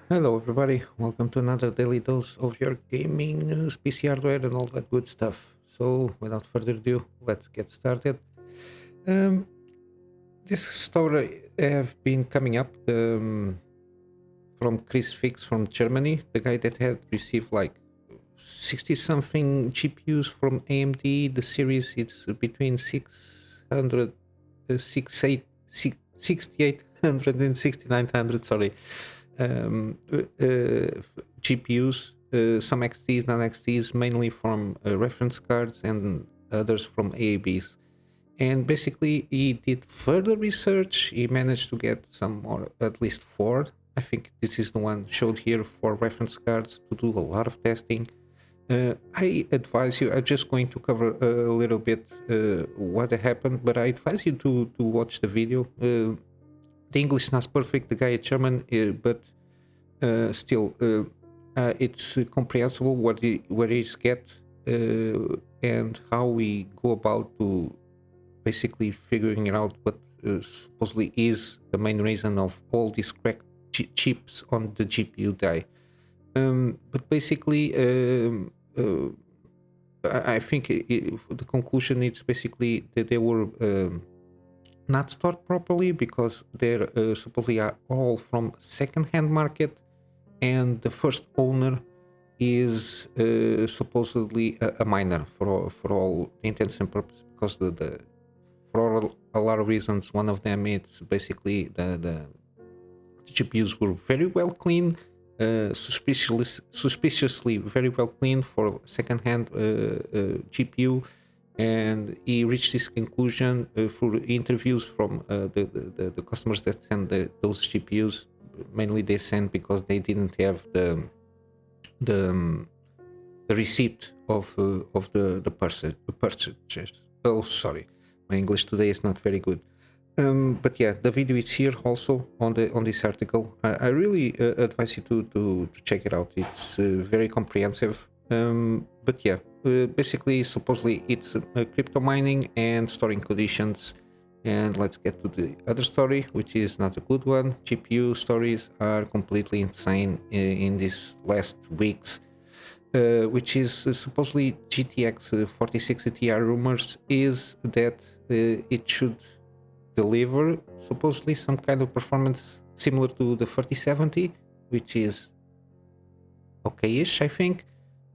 Hello, everybody. Welcome to another daily dose of your gaming news, PC hardware, and all that good stuff. So, without further ado, let's get started. Um, this story have been coming up from Kris from Germany, the guy that had received like 60 something GPUs from AMD. The series it's between 600, 6800 and 6900. Sorry. GPUs, some XTs, non XTs, mainly from reference cards and others from AABs. And basically, he did further research. He managed to get some more, at least four. I think this is the one showed here for reference cards to do a lot of testing. I advise you, I'm just going to cover a little bit what happened, but I advise you to watch the video. The English is not perfect, the guy is German, but still, it's comprehensible where he's get and how we go about to basically figuring out what supposedly is the main reason of all these cracked chips on the GPU die. But basically, I think the conclusion is basically that they were not stored properly because they're supposedly are all from second-hand market, and the first owner is supposedly a miner for all intents and purposes because the for a lot of reasons. One of them it's basically the GPUs were very well cleaned, suspiciously very well cleaned for second-hand GPU, and he reached this conclusion through interviews from the customers that send those GPUs. Mainly they sent because they didn't have the, um, the receipt of the purchase. Oh, sorry, my English today is not very good. But yeah, the video is here also on this article. I really advise you to check it out. It's very comprehensive. But yeah, basically, supposedly it's crypto mining and storing conditions. And let's get to the other story, which is not a good one. GPU stories are completely insane in these last weeks, which is supposedly GTX 4060 Ti rumors is that it should deliver supposedly some kind of performance similar to the 4070, which is okay-ish, I think.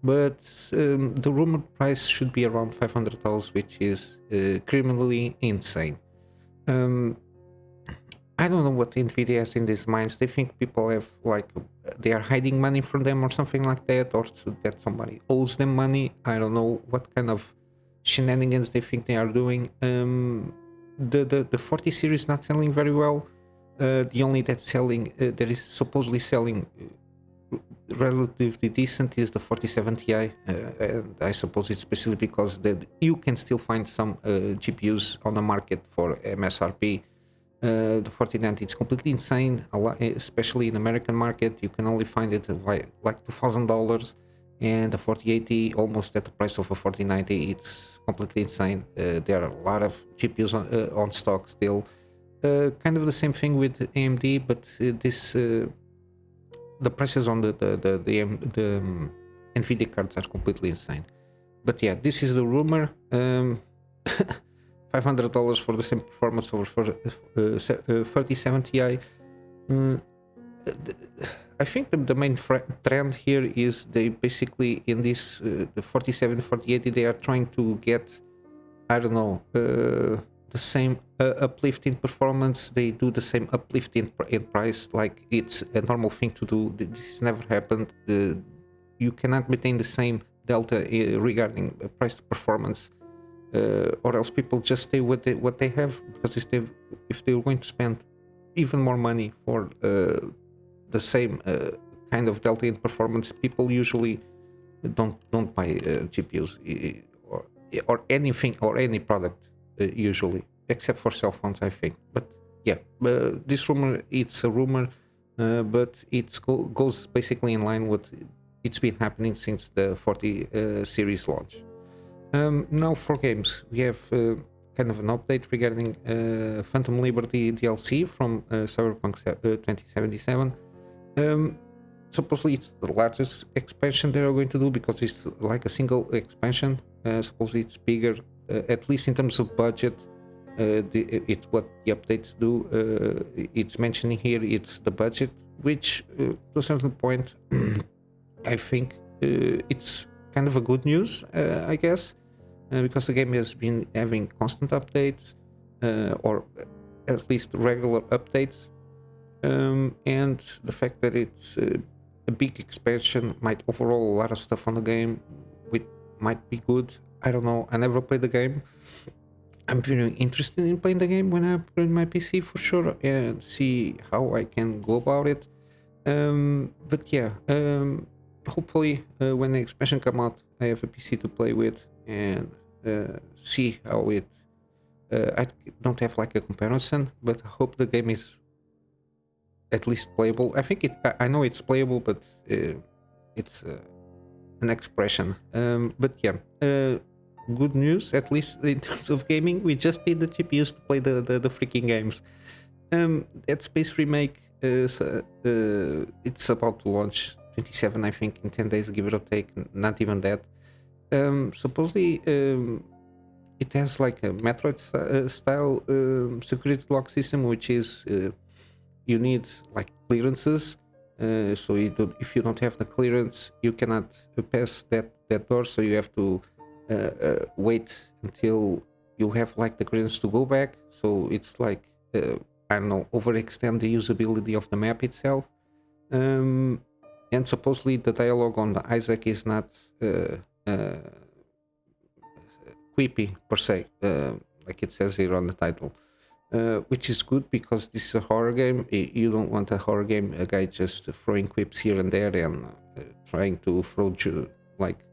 But the rumored price should be around $500, which is criminally insane. Um, I don't know what Nvidia has in these minds. They think people have like they are hiding money from them or something like that, or that somebody owes them money. I don't know what kind of shenanigans they think they are doing. The 40 series not selling very well. The only that's selling that is supposedly selling relatively decent is the 4070 Ti, and I suppose it's especially because that you can still find some GPUs on the market for MSRP. The 4090 it's completely insane, especially in the American market. You can only find it like $2,000, and the 4080 almost at the price of a 4090. It's completely insane. There are a lot of GPUs on stock still. Kind of the same thing with AMD, but this the prices on the Nvidia cards are completely insane. But yeah, this is the rumor. $500 for the same performance over for 3070 Ti. I think the main trend here is they basically in this the 47 4080 they are trying to get, I don't know, the same uplift in performance. They do the same uplift in price, like it's a normal thing to do. This has never happened. You cannot maintain the same delta regarding price to performance, or else people just stay with what they have, because if they're going to spend even more money for the same kind of delta in performance, people usually don't buy GPUs or anything or any product usually, except for cell phones, I think. But yeah, this rumor, it's a rumor, but it goes basically in line with it's been happening since the 40 series launch. Now for games, we have kind of an update regarding Phantom Liberty DLC from Cyberpunk 2077. supposedly it's the largest expansion they are going to do because it's like a single expansion. Supposedly it's bigger, at least in terms of budget. It's what the updates do. It's mentioning here it's the budget, which to a certain point, I think it's kind of a good news, I guess, because the game has been having constant updates, or at least regular updates, and the fact that it's a big expansion might overhaul a lot of stuff on the game, which might be good. I don't know. I never played the game. I'm very interested in playing the game when I put it in my PC for sure and see how I can go about it. But yeah, hopefully when the expansion come out, I have a PC to play with and see how it. I don't have like a comparison, but I hope the game is at least playable. I think it. I know it's playable, but it's an expression. But yeah. Good news, at least in terms of gaming. We just need the GPUs to play the freaking games. Dead Space Remake is it's about to launch 27, I think, in 10 days, give it or take, not even that. Supposedly it has like a Metroid style security lock system, which is you need like clearances. So if you don't have the clearance, you cannot pass that door, so you have to wait until you have like the clearance to go back. So it's like I don't know, overextend the usability of the map itself. And supposedly the dialogue on the Isaac is not creepy per se, like it says here on the title, which is good because this is a horror game. You don't want a horror game, a guy just throwing quips here and there and trying to throw like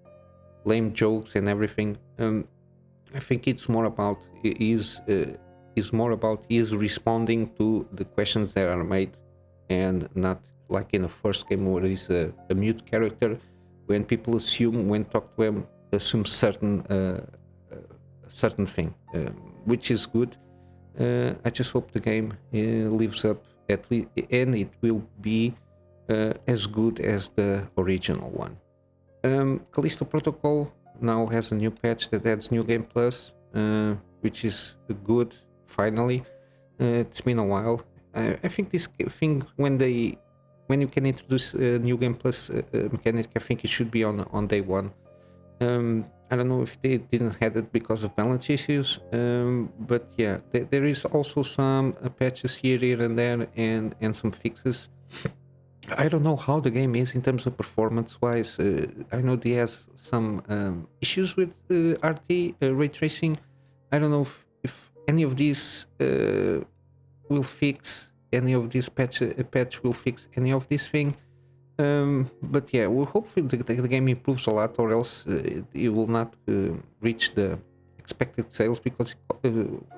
lame jokes and everything. I think it's more about is responding to the questions that are made, and not like in the first game where he's a mute character. When people when talk to him, assume certain thing, which is good. I just hope the game lives up at least, and it will be as good as the original one. Callisto Protocol now has a new patch that adds New Game Plus, which is good. Finally, it's been a while. I think this thing when you can introduce a New Game Plus mechanic, I think it should be on day one. I don't know if they didn't have it because of balance issues, but yeah, there is also some patches here and there, and some fixes. I don't know how the game is in terms of performance-wise. I know they has some issues with RT ray tracing. I don't know if any of these will fix any of this patch will fix any of this thing. But yeah, we hopefully the game improves a lot, or else it will not reach the expected sales, because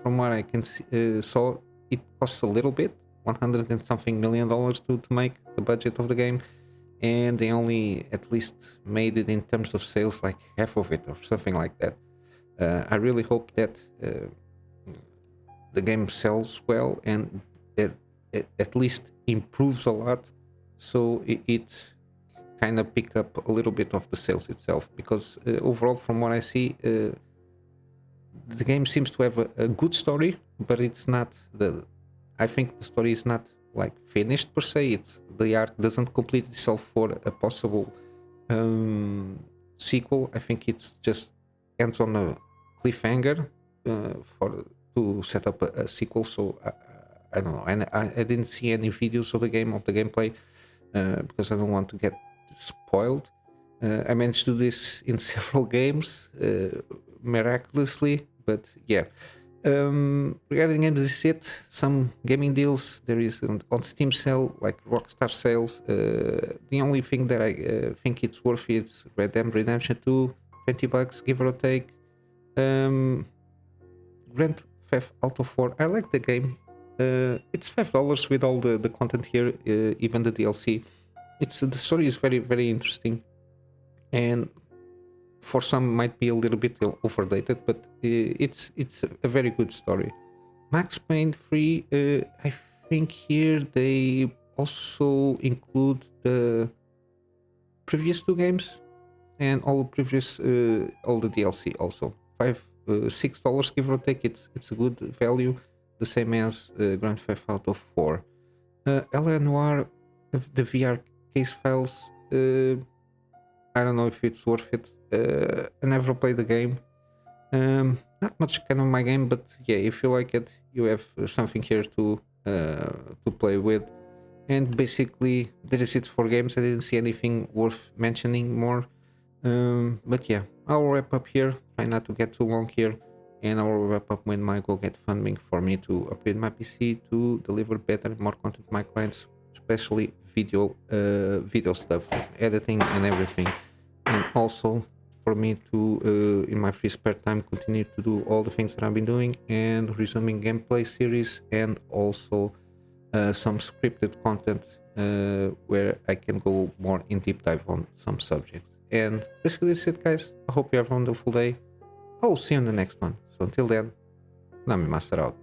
from what I can see, saw, it costs a little bit, $100 and something million to make the budget of the game, and they only at least made it in terms of sales like half of it or something like that. I really hope that the game sells well and it at least improves a lot, so it kind of pick up a little bit of the sales itself, because overall, from what I see, the game seems to have a good story, but it's not I think the story is not like finished per se. The arc doesn't complete itself for a possible sequel. I think it's just ends on a cliffhanger to set up a sequel. So I don't know, and I didn't see any videos of the gameplay, because I don't want to get spoiled. I managed to do this in several games miraculously, but yeah. Regarding games, this is it. Some gaming deals there is on Steam sale, like Rockstar sales. The only thing that I think it's worth is Red Dead Redemption 2, $20, give or take. Grand Theft Auto 4, I like the game. It's $5 with all the content here, even the DLC. The story is very, very interesting, and for some might be a little bit overdated, but it's a very good story. Max Payne 3, I think here they also include the previous 2 games and all previous all the DLC also. $6 give or take. It's a good value, the same as Grand Theft Auto 4. LA Noire, the VR case files. I don't know if it's worth it. I never played the game. Not much kind of my game, but yeah, if you like it, you have something here to play with. And basically, that is it for games. I didn't see anything worth mentioning more. But yeah, I'll wrap up here. Try not to get too long here, and I'll wrap up when I go get funding for me to upgrade my PC to deliver better and more content to my clients, especially video stuff, editing and everything, and also for me to in my free spare time continue to do all the things that I've been doing and resuming gameplay series and also some scripted content where I can go more in deep dive on some subjects. And basically that's it, guys. I hope you have a wonderful day. I'll see you in the next one. So until then, Kunamy Master out.